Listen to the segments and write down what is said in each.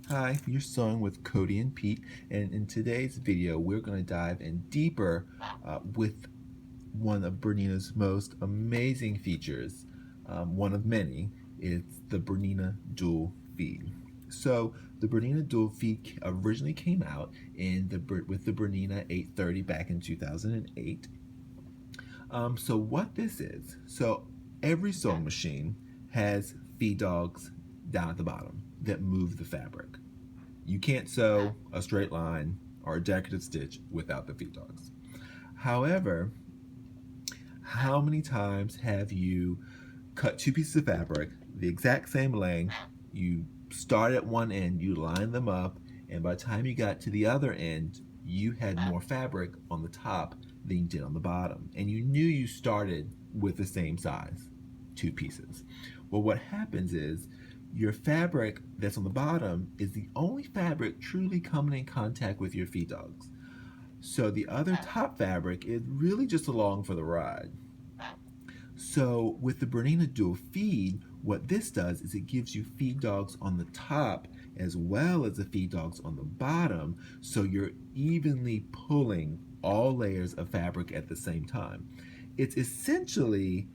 Hi, you're sewing with Cody and Pete, and in today's video we're going to dive in deeper with one of Bernina's most amazing features. One of many. It's the Bernina dual feed. So the Bernina dual feed originally came out with the Bernina 830 back in 2008. So what this is, so every sewing machine has feed dogs down at the bottom that move the fabric. You can't sew a straight line or a decorative stitch without the feed dogs. However, how many times have you cut two pieces of fabric the exact same length, you start at one end, you line them up, and by the time you got to the other end, you had more fabric on the top than you did on the bottom, and you knew you started with the same size, two pieces. Well, what happens is your fabric that's on the bottom is the only fabric truly coming in contact with your feed dogs. So the other top fabric is really just along for the ride. So with the Bernina dual feed, what this does is it gives you feed dogs on the top as well as the feed dogs on the bottom, so you're evenly pulling all layers of fabric at the same time. It's essentially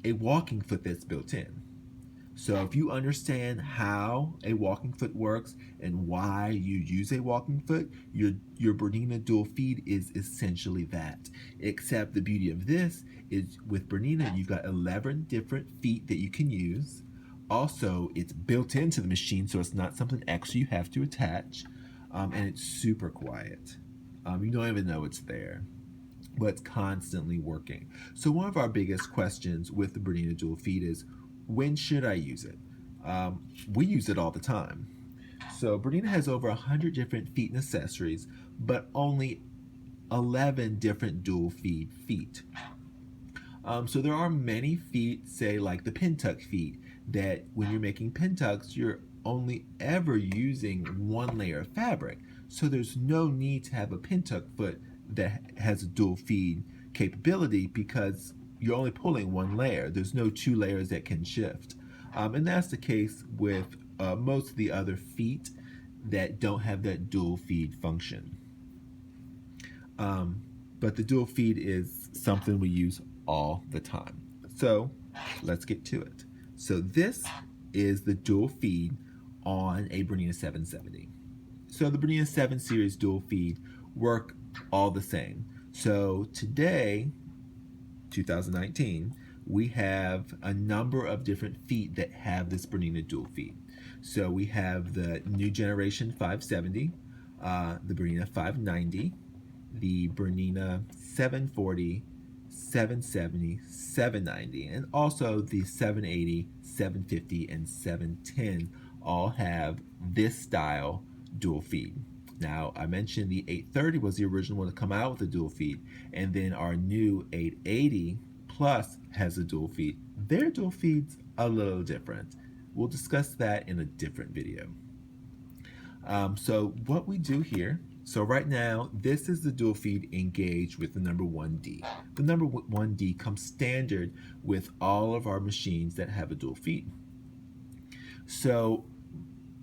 a walking foot that's built in. So if you understand how a walking foot works and why you use a walking foot, your Bernina dual feed is essentially that. Except the beauty of this is with Bernina, you've got 11 different feet that you can use. Also, it's built into the machine, so it's not something extra you have to attach. And it's super quiet. You don't even know it's there, but it's constantly working. So one of our biggest questions with the Bernina dual feed is, when should I use it? We use it all the time. So Bernina has over 100 different feet and accessories, but only 11 different dual feed feet. So there are many feet, say like the pin tuck feet, that when you're making pin tucks, you're only ever using one layer of fabric. So there's no need to have a pin tuck foot that has a dual feed capability because you're only pulling one layer. There's no two layers that can shift. And that's the case with most of the other feet that don't have that dual feed function. But the dual feed is something we use all the time. So let's get to it. So this is the dual feed on a Bernina 770. So the Bernina 7 series dual feed work all the same. So today, 2019, we have a number of different feet that have this Bernina dual feed. So we have the new generation 570, the Bernina 590, the Bernina 740, 770, 790, and also the 780, 750, and 710 all have this style dual feed. Now, I mentioned the 830 was the original one to come out with a dual feed, and then our new 880 Plus has a dual feed. Their dual feed's a little different. We'll discuss that in a different video. So what we do here, so right now, this is the dual feed engaged with the number 1D. The number 1D comes standard with all of our machines that have a dual feed. So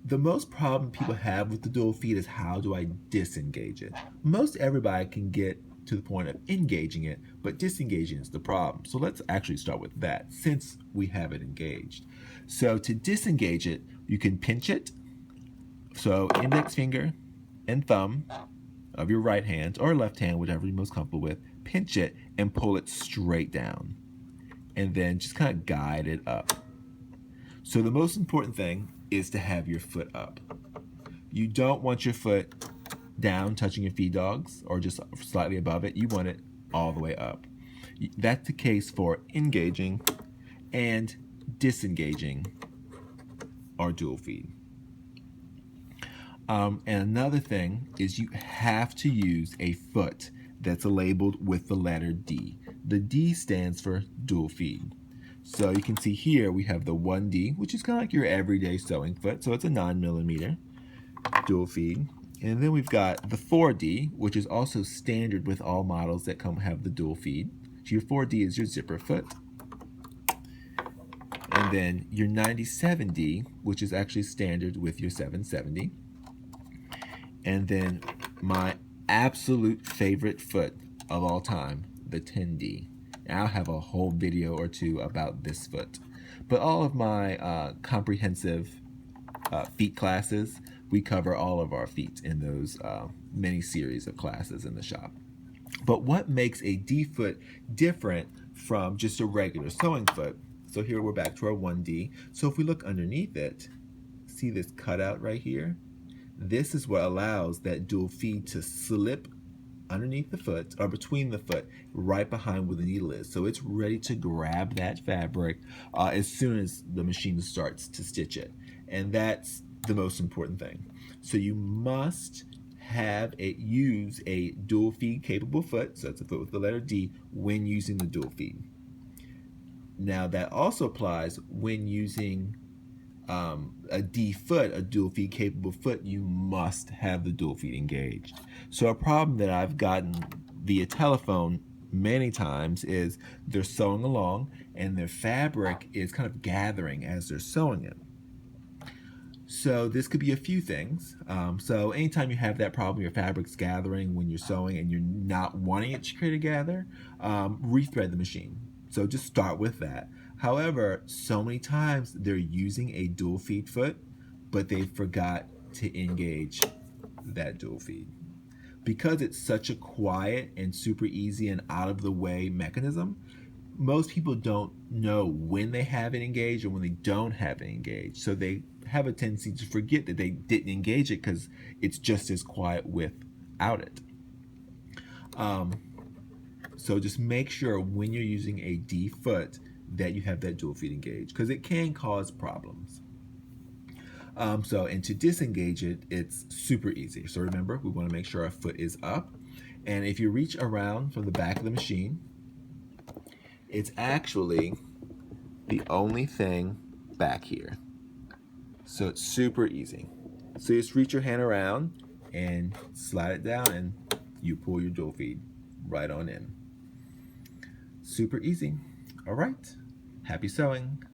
the most problem people have with the dual feed is, how do I disengage it? Most everybody can get to the point of engaging it, but disengaging is the problem. So let's actually start with that since we have it engaged. So to disengage it, you can pinch it. So index finger and thumb of your right hand or left hand, whatever you're most comfortable with, pinch it and pull it straight down. And then just kind of guide it up. So the most important thing is to have your foot up. You don't want your foot down touching your feed dogs or just slightly above it. You want it all the way up. That's the case for engaging and disengaging our dual feed. And another thing is you have to use a foot that's labeled with the letter D. The D stands for dual feed. So you can see here we have the 1D, which is kind of like your everyday sewing foot. So it's a 9mm dual feed. And then we've got the 4D, which is also standard with all models that have the dual feed. So your 4D is your zipper foot. And and then your 90-70, which is actually standard with your 770, and then my absolute favorite foot of all time, the 10D. And I'll have a whole video or two about this foot. But all of my comprehensive feet classes, we cover all of our feet in those mini series of classes in the shop. But what makes a D foot different from just a regular sewing foot? So here we're back to our 1D. So if we look underneath it, see this cutout right here? This is what allows that dual feed to slip underneath the foot, or between the foot, right behind where the needle is. So it's ready to grab that fabric as soon as the machine starts to stitch it. And that's the most important thing. So you must use a dual feed capable foot, so it's a foot with the letter D, when using the dual feed. Now that also applies when using a D foot, a dual feed capable foot, you must have the dual feed engaged. So a problem that I've gotten via telephone many times is they're sewing along and their fabric is kind of gathering as they're sewing it. So this could be a few things. So anytime you have that problem, your fabric's gathering when you're sewing and you're not wanting it to gather, rethread the machine. So just start with that. However, so many times they're using a dual feed foot, but they forgot to engage that dual feed. Because it's such a quiet and super easy and out of the way mechanism, most people don't know when they have it engaged or when they don't have it engaged. So they have a tendency to forget that they didn't engage it because it's just as quiet without it. So just make sure when you're using a D foot that you have that dual feed engaged, because it can cause problems. And to disengage it, it's super easy. So remember, we want to make sure our foot is up. And if you reach around from the back of the machine, it's actually the only thing back here. So it's super easy. So just reach your hand around and slide it down and you pull your dual feed right on in. Super easy. All right. Happy sewing.